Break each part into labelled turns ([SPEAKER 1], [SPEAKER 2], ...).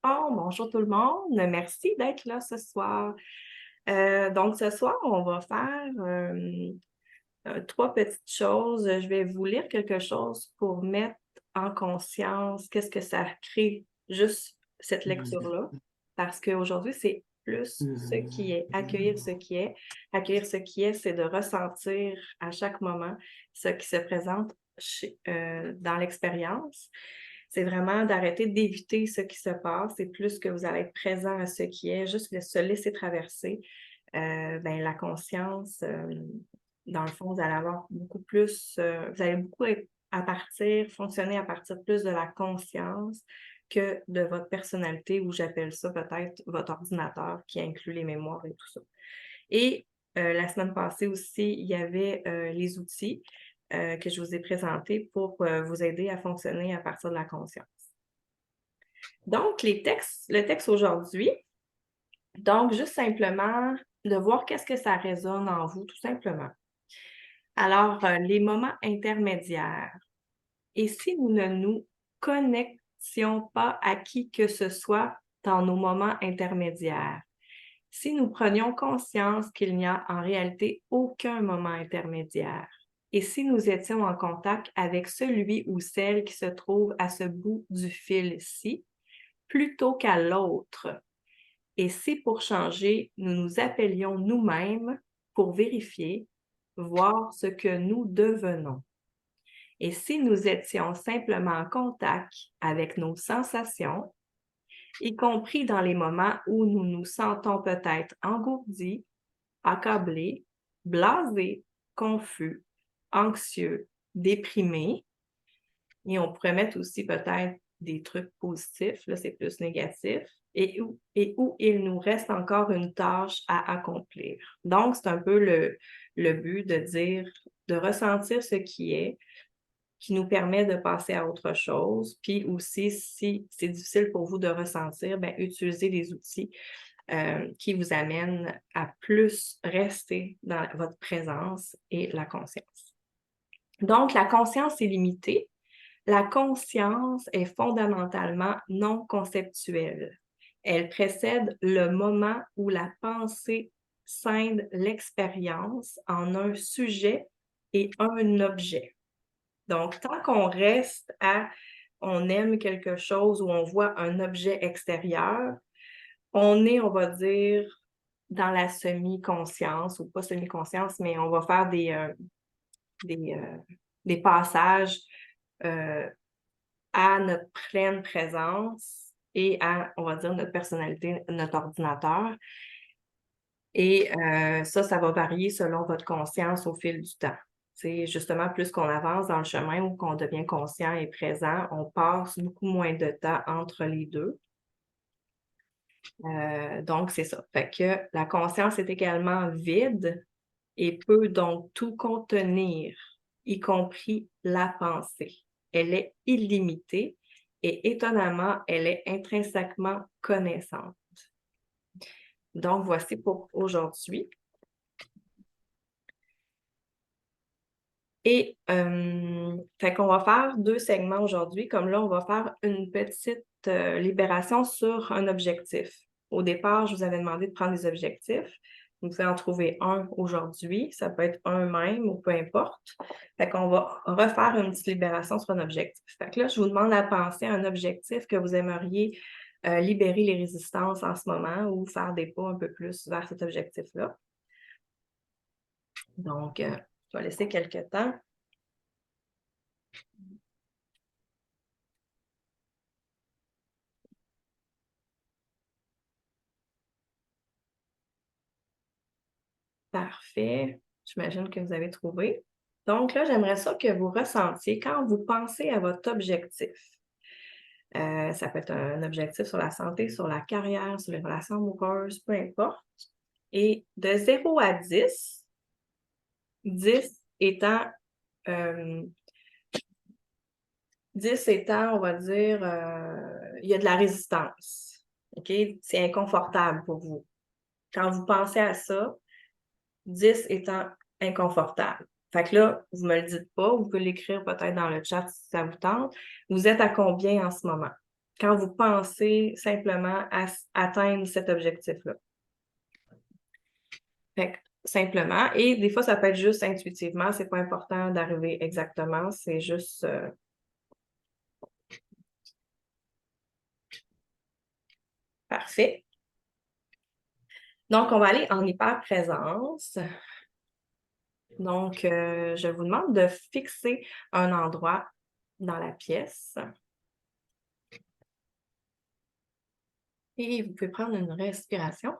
[SPEAKER 1] Oh, bonjour tout le monde, merci d'être là ce soir. Donc ce soir, on va faire trois petites choses. Je vais vous lire quelque chose pour mettre en conscience qu'est-ce que ça crée, juste cette
[SPEAKER 2] Mhm.
[SPEAKER 1] lecture-là, parce qu'aujourd'hui, c'est plus ce qui est, accueillir ce qui est. Accueillir ce qui est, c'est de ressentir à chaque moment ce qui se présente dans l'expérience. C'est vraiment d'arrêter d'éviter ce qui se passe. C'est plus que vous allez être présent à ce qui est, juste de se laisser traverser. Ben, la conscience, dans le fond, vous allez avoir beaucoup plus, vous allez beaucoup être fonctionner à partir plus de la conscience que de votre personnalité, ou j'appelle ça peut-être votre ordinateur qui inclut les mémoires et tout ça. Et la semaine passée aussi, il y avait les outils que je vous ai présentés pour vous aider à fonctionner à partir de la conscience. Donc, le texte aujourd'hui, donc juste simplement de voir qu'est-ce que ça résonne en vous, tout simplement. Alors, les moments intermédiaires. Et si nous ne nous connections pas à qui que ce soit dans nos moments intermédiaires? Si nous prenions conscience qu'il n'y a en réalité aucun moment intermédiaire, et si nous étions en contact avec celui ou celle qui se trouve à ce bout du fil-ci, plutôt qu'à l'autre, et si pour changer, nous nous appelions nous-mêmes pour vérifier, voir ce que nous devenons. Et si nous étions simplement en contact avec nos sensations, y compris dans les moments où nous nous sentons peut-être engourdis, accablés, blasés, confus, anxieux, déprimés, et on pourrait mettre aussi peut-être des trucs positifs, là c'est plus négatif, et où il nous reste encore une tâche à accomplir. Donc, c'est un peu le but de dire, de ressentir ce qui nous permet de passer à autre chose. Puis aussi, si c'est difficile pour vous de ressentir, bien, utilisez les outils qui vous amènent à plus rester dans votre présence et la conscience. Donc, la conscience est limitée. La conscience est fondamentalement non conceptuelle. Elle précède le moment où la pensée scinde l'expérience en un sujet et un objet. Donc, tant qu'on reste à on aime quelque chose ou on voit un objet extérieur, on est, on va dire, dans la semi-conscience ou pas semi-conscience, mais on va faire des, euh, des passages euh, à notre pleine présence et à, on va dire, notre personnalité, notre ordinateur. Et ça va varier selon votre conscience au fil du temps. C'est justement, plus qu'on avance dans le chemin ou qu'on devient conscient et présent, on passe beaucoup moins de temps entre les deux. Donc, c'est ça. Fait que la conscience est également vide et peut donc tout contenir, y compris la pensée. Elle est illimitée et étonnamment, elle est intrinsèquement connaissante. Donc, voici pour aujourd'hui. Et fait qu'on va faire 2 segments aujourd'hui. Comme là, on va faire une petite libération sur un objectif. Au départ, je vous avais demandé de prendre des objectifs. Vous pouvez en trouver un aujourd'hui. Ça peut être un même ou peu importe. Fait qu'on va refaire une petite libération sur un objectif. Fait que là, je vous demande à penser à un objectif que vous aimeriez libérer les résistances en ce moment ou faire des pas un peu plus vers cet objectif-là. Donc, je vais laisser quelques temps. Parfait. J'imagine que vous avez trouvé. Donc là, j'aimerais ça que vous ressentiez quand vous pensez à votre objectif. Ça peut être un objectif sur la santé, sur la carrière, sur les relations amoureuses, peu importe. Et de 0 à 10, 10 étant, euh, 10 étant, on va dire, il y a de la résistance. OK? C'est inconfortable pour vous. Quand vous pensez à ça, 10 étant inconfortable. Fait que là, vous me le dites pas, vous pouvez l'écrire peut-être dans le chat si ça vous tente. Vous êtes à combien en ce moment? quand vous pensez simplement à atteindre cet objectif-là. Fait que, simplement, et des fois, ça peut être juste intuitivement, c'est pas important d'arriver exactement, c'est juste parfait. Donc, on va aller en hyper-présence. Donc, je vous demande de fixer un endroit dans la pièce. Et vous pouvez prendre une respiration.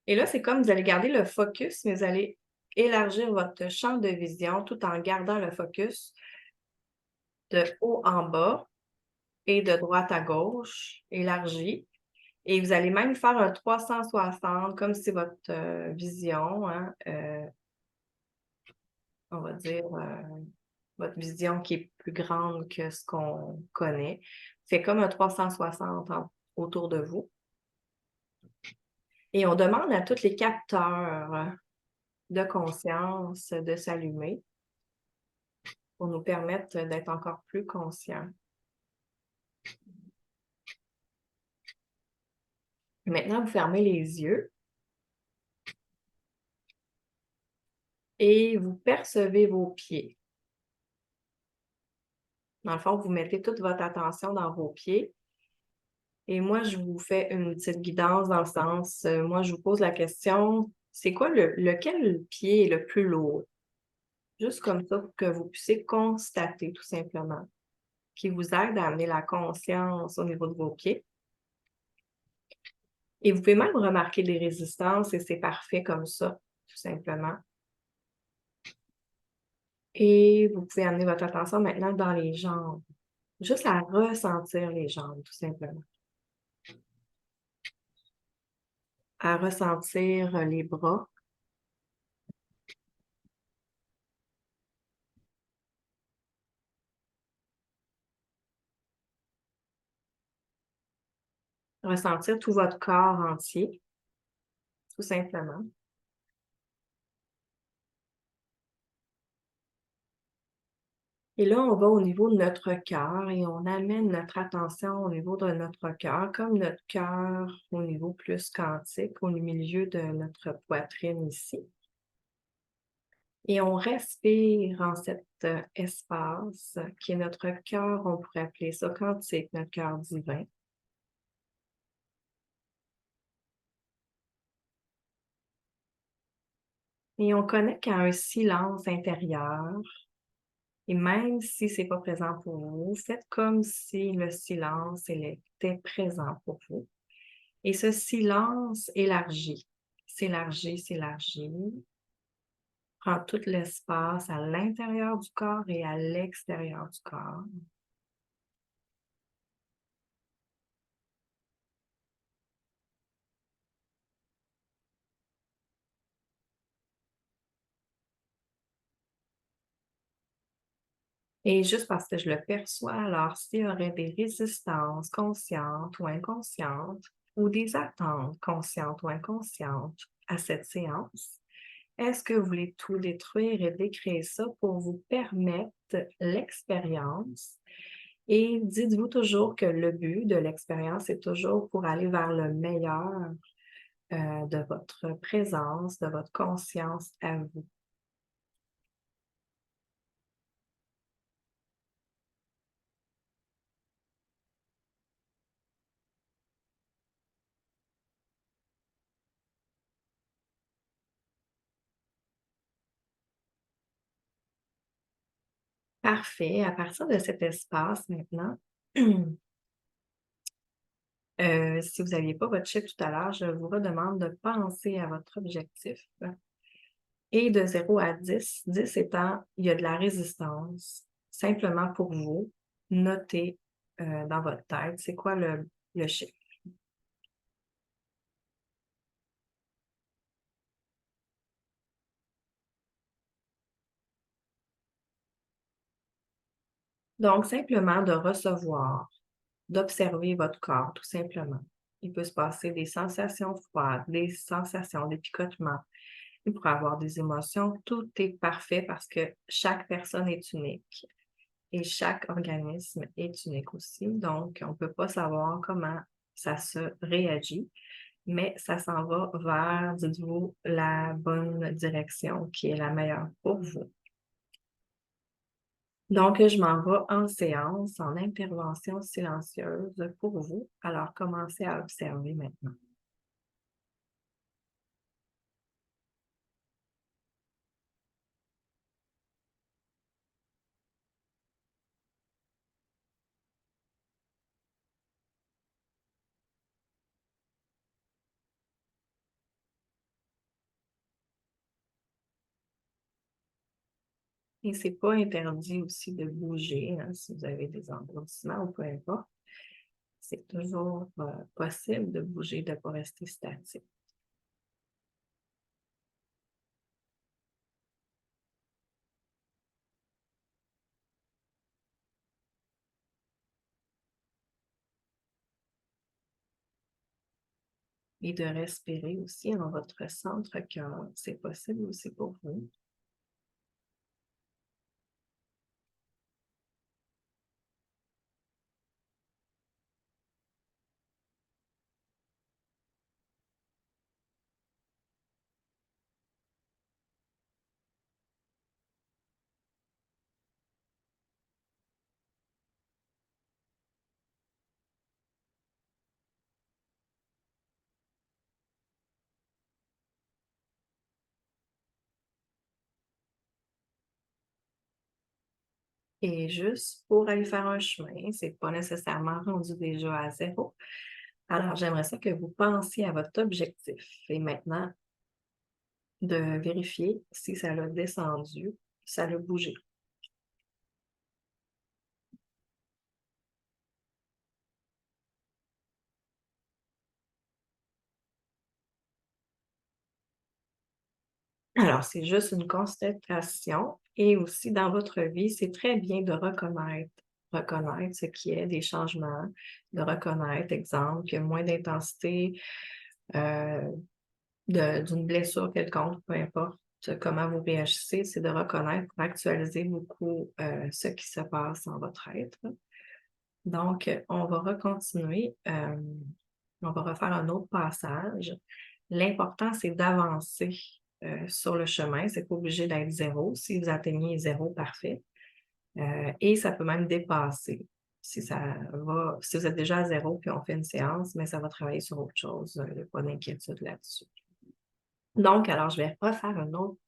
[SPEAKER 1] Et là, c'est comme vous allez garder le focus, mais vous allez élargir votre champ de vision tout en gardant le focus de haut en bas et de droite à gauche, élargi. Et vous allez même faire un 360, comme si votre vision, hein, on va dire, votre vision qui est plus grande que ce qu'on connaît, fait comme un 360 autour de vous. Et on demande à tous les capteurs de conscience de s'allumer pour nous permettre d'être encore plus conscients. Maintenant, vous fermez les yeux et vous percevez vos pieds. Dans le fond, vous mettez toute votre attention dans vos pieds. Et moi, je vous fais une petite guidance dans le sens, moi, je vous pose la question, c'est quoi lequel pied est le plus lourd? Juste comme ça, pour que vous puissiez constater tout simplement, qui vous aide à amener la conscience au niveau de vos pieds. Et vous pouvez même remarquer des résistances et c'est parfait comme ça, tout simplement. Et vous pouvez amener votre attention maintenant dans les jambes. Juste à ressentir les jambes, tout simplement. À ressentir les bras. Ressentir tout votre corps entier, tout simplement. Et là, on va au niveau de notre cœur et on amène notre attention au niveau de notre cœur, comme notre cœur au niveau plus quantique, au milieu de notre poitrine ici. Et on respire en cet espace qui est notre cœur, on pourrait appeler ça quantique, notre cœur divin. Et on connecte à un silence intérieur. Et même si ce n'est pas présent pour vous, faites comme si le silence il était présent pour vous. Et ce silence élargit, s'élargit, s'élargit, prend tout l'espace à l'intérieur du corps et à l'extérieur du corps. Et juste parce que je le perçois, alors s'il y aurait des résistances conscientes ou inconscientes, ou des attentes conscientes ou inconscientes à cette séance, est-ce que vous voulez tout détruire et décréer ça pour vous permettre l'expérience? Et dites-vous toujours que le but de l'expérience est toujours pour aller vers le meilleur de votre présence, de votre conscience à vous. Parfait. À partir de cet espace maintenant, si vous n'aviez pas votre chiffre tout à l'heure, je vous redemande de penser à votre objectif. Et de 0 à 10, 10 étant, il y a de la résistance. Simplement pour vous, notez dans votre tête, c'est quoi le chiffre. Donc, simplement de recevoir, d'observer votre corps, tout simplement. Il peut se passer des sensations froides, des sensations, des picotements, pour avoir des émotions. Tout est parfait parce que chaque personne est unique et chaque organisme est unique aussi. Donc, on ne peut pas savoir comment ça se réagit, mais ça s'en va vers, dites-vous, la bonne direction qui est la meilleure pour vous. Donc, je m'en vais en séance, en intervention silencieuse pour vous. Alors, commencez à observer maintenant. Et c'est pas interdit aussi de bouger, hein, si vous avez des engourdissements ou peu importe. C'est toujours possible de bouger, de ne pas rester statique. Et de respirer aussi en votre centre cœur. C'est possible aussi pour vous. Et juste pour aller faire un chemin, c'est pas nécessairement rendu déjà à zéro. Alors, j'aimerais ça que vous pensiez à votre objectif et maintenant de vérifier si ça l'a descendu, si ça l'a bougé. Alors, c'est juste une constatation et aussi dans votre vie, c'est très bien de reconnaître ce qui est des changements, de reconnaître, exemple, qu'il y a moins d'intensité euh, d'une blessure quelconque, peu importe comment vous réagissez, c'est de reconnaître pour actualiser beaucoup ce qui se passe en votre être. Donc, on va recontinuer, on va refaire un autre passage. L'important, c'est d'avancer sur le chemin. C'est pas obligé d'être zéro. Si vous atteignez zéro, parfait. Et ça peut même dépasser. Si ça va, si vous êtes déjà à zéro puis on fait une séance, mais ça va travailler sur autre chose. Il n'y a pas d'inquiétude là-dessus. Donc, alors, je vais refaire une autre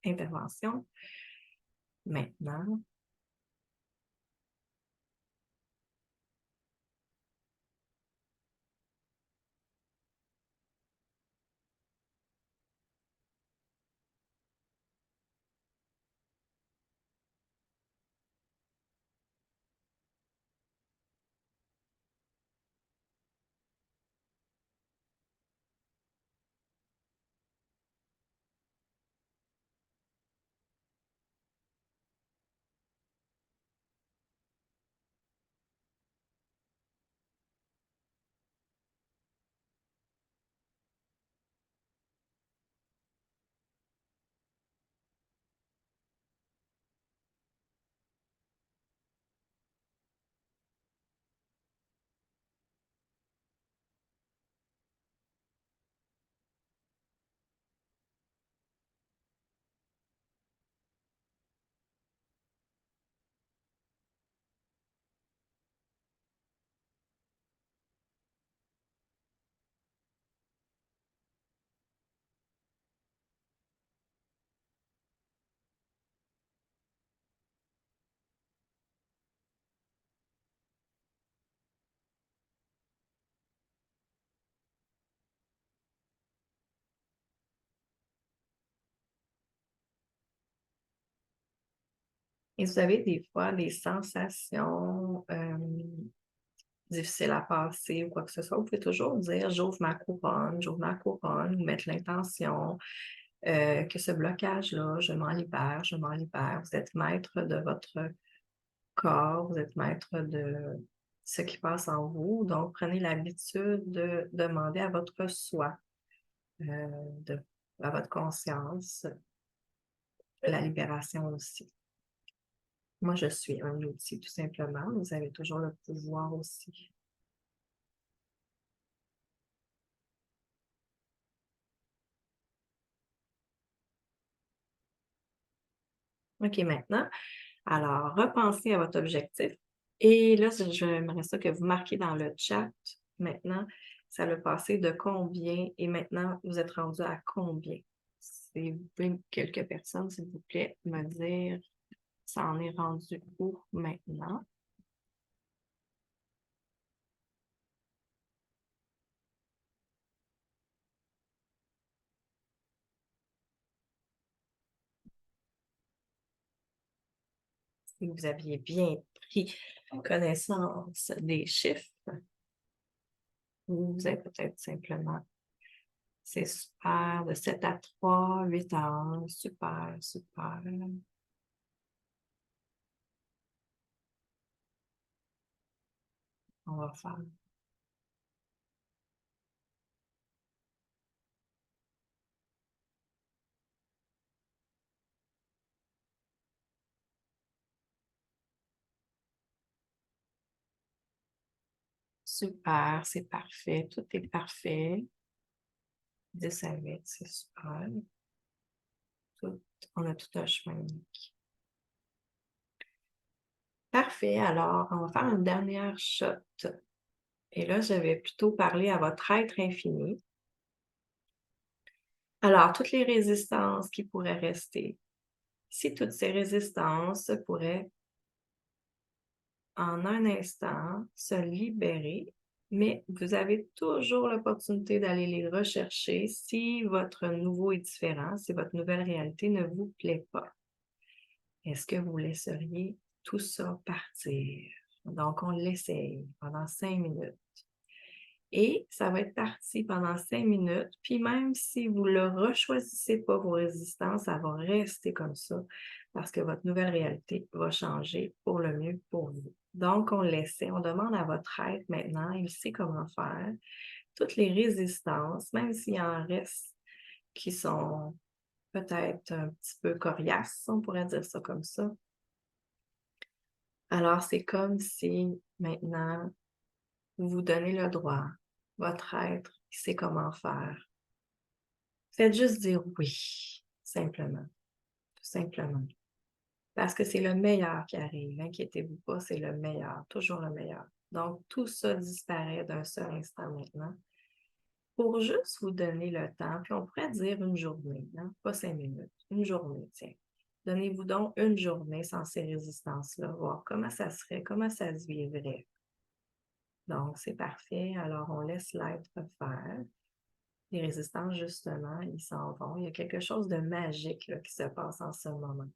[SPEAKER 1] intervention maintenant. Et vous avez des fois des sensations difficiles à passer ou quoi que ce soit. Vous pouvez toujours dire j'ouvre ma couronne, ou mettre l'intention que ce blocage-là, je m'en libère. Vous êtes maître de votre corps, vous êtes maître de ce qui passe en vous. Donc, prenez l'habitude de demander à votre soi de à votre conscience, la libération aussi. Moi, je suis un outil, tout simplement. Vous avez toujours le pouvoir aussi. OK, maintenant, alors, repensez à votre objectif. Et là, j'aimerais ça que vous marquiez dans le chat. Maintenant, ça a passé de combien et maintenant, vous êtes rendu à combien? Si vous pouvez, quelques personnes, s'il vous plaît, me dire ça en est rendu où maintenant? Si vous aviez bien pris connaissance des chiffres, ou vous avez peut-être simplement, c'est super, de 7 à 3, 8 à 1, super, super. On va faire. Super, c'est parfait, tout est parfait. 10 à 8, c'est super. Tout, on a tout un chemin. Parfait, alors on va faire une dernière shot. Et là, je vais plutôt parler à votre être infini. Alors, toutes les résistances qui pourraient rester, si toutes ces résistances pourraient en un instant se libérer, mais vous avez toujours l'opportunité d'aller les rechercher si votre nouveau est différent, si votre nouvelle réalité ne vous plaît pas. Est-ce que vous laisseriez tout ça partir? Donc, on l'essaye pendant 5 minutes. Et ça va être parti pendant 5 minutes. Puis même si vous ne le rechoisissez pas, vos résistances, ça va rester comme ça parce que votre nouvelle réalité va changer pour le mieux pour vous. Donc, on l'essaie. On demande à votre être maintenant, il sait comment faire. Toutes les résistances, même s'il en reste qui sont peut-être un petit peu coriaces, on pourrait dire ça comme ça. Alors, c'est comme si maintenant, vous vous donnez le droit, votre être, il sait comment faire. Faites juste dire oui, simplement, tout simplement. Parce que c'est le meilleur qui arrive. Inquiétez-vous pas, c'est le meilleur, toujours le meilleur. Donc, tout ça disparaît d'un seul instant maintenant pour juste vous donner le temps. Puis on pourrait dire une journée, hein? Pas 5 minutes, une journée, tiens. Donnez-vous donc une journée sans ces résistances-là, voir comment ça serait, comment ça se vivrait. Donc, c'est parfait. Alors, on laisse l'être faire. Les résistances, justement, ils s'en vont. Il y a quelque chose de magique là, qui se passe en ce moment.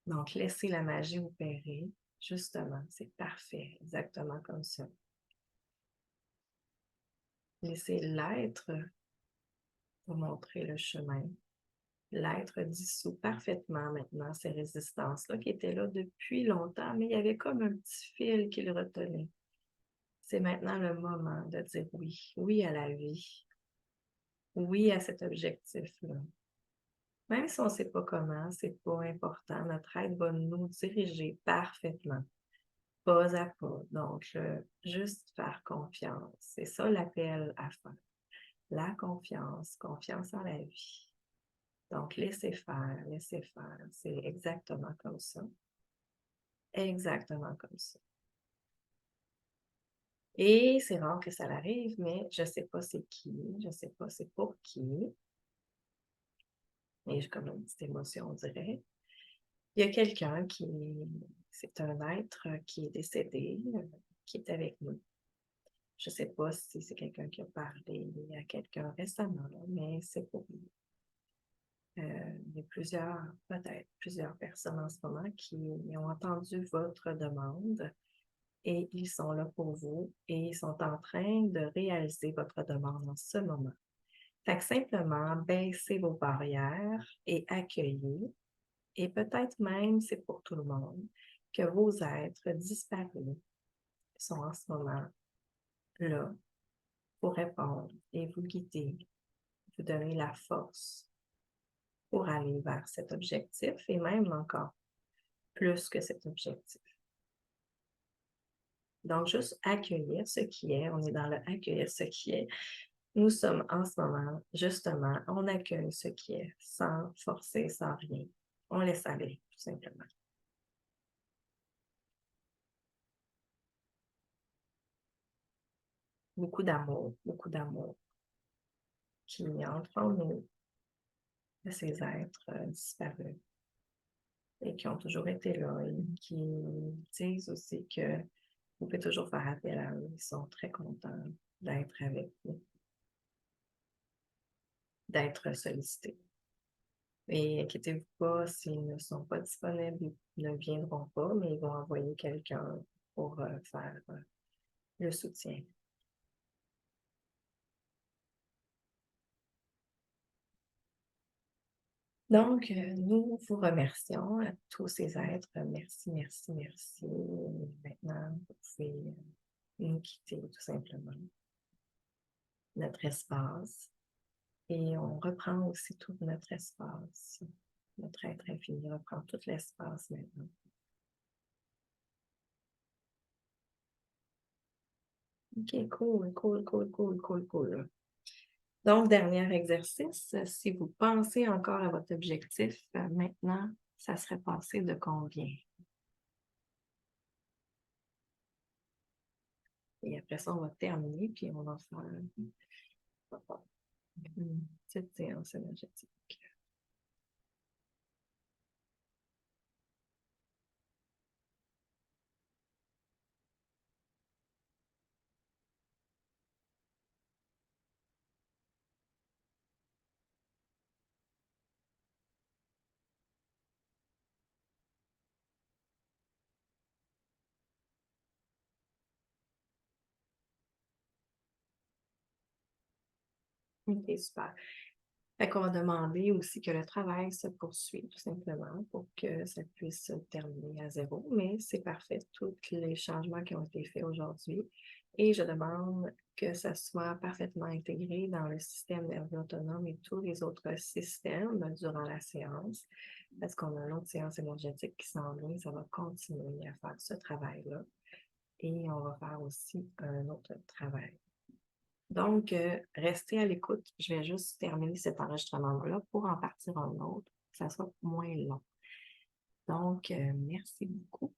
[SPEAKER 1] Donc, laissez la magie opérer. Justement, c'est parfait, exactement comme ça. Laissez l'être vous montrer le chemin. L'être dissout parfaitement maintenant ces résistances-là qui étaient là depuis longtemps, mais il y avait comme un petit fil qui le retenait. C'est maintenant le moment de dire oui, oui à la vie, oui à cet objectif-là. Même si on ne sait pas comment, c'est pas important. Notre aide va nous diriger parfaitement, pas à pas. Donc, juste faire confiance. C'est ça l'appel à faire. La confiance, confiance en la vie. Donc, laissez faire, laissez faire. C'est exactement comme ça. Exactement comme ça. Et c'est rare que ça arrive, mais je ne sais pas c'est qui, je ne sais pas c'est pour qui. Et j'ai comme une petite émotion, on dirait. Il y a quelqu'un c'est un être qui est décédé, qui est avec nous. Je ne sais pas si c'est quelqu'un qui a parlé à quelqu'un récemment, mais c'est pour nous. Il y a peut-être plusieurs personnes en ce moment qui ont entendu votre demande et ils sont là pour vous et ils sont en train de réaliser votre demande en ce moment. Fait que simplement, baissez vos barrières et accueillez. Et peut-être même, c'est pour tout le monde, que vos êtres disparus sont en ce moment là pour répondre et vous guider, vous donner la force pour aller vers cet objectif et même encore plus que cet objectif. Donc, juste accueillir ce qui est. On est dans le accueillir ce qui est. Nous sommes en ce moment, justement, on accueille ce qui est sans forcer, sans rien. On laisse aller, tout simplement. beaucoup d'amour qui entre en nous de ces êtres disparus et qui ont toujours été là et qui disent aussi que vous pouvez toujours faire appel à eux. Ils sont très contents d'être avec vous, d'être sollicités. Et inquiétez-vous pas, s'ils ne sont pas disponibles, ils ne viendront pas, mais ils vont envoyer quelqu'un pour faire le soutien. Donc, nous vous remercions à tous ces êtres. Merci, merci, merci. Maintenant, vous pouvez nous quitter tout simplement notre espace. Et on reprend aussi tout notre espace. Notre être infini reprend tout l'espace maintenant. OK, cool, cool, cool, cool, cool, cool. Donc, dernier exercice, si vous pensez encore à votre objectif, maintenant, ça serait passé de combien? Et après ça, on va terminer, puis on va faire une petite séance énergétique. OK, super. Fait qu'on va demander aussi que le travail se poursuive, tout simplement, pour que ça puisse se terminer à zéro. Mais c'est parfait, tous les changements qui ont été faits aujourd'hui. Et je demande que ça soit parfaitement intégré dans le système nerveux autonome et tous les autres systèmes durant la séance, parce qu'on a une autre séance énergétique qui s'en vient, ça va continuer à faire ce travail-là. Et on va faire aussi un autre travail. Donc, restez à l'écoute. Je vais juste terminer cet enregistrement-là pour en partir un autre, que ça soit moins long. Donc, merci beaucoup.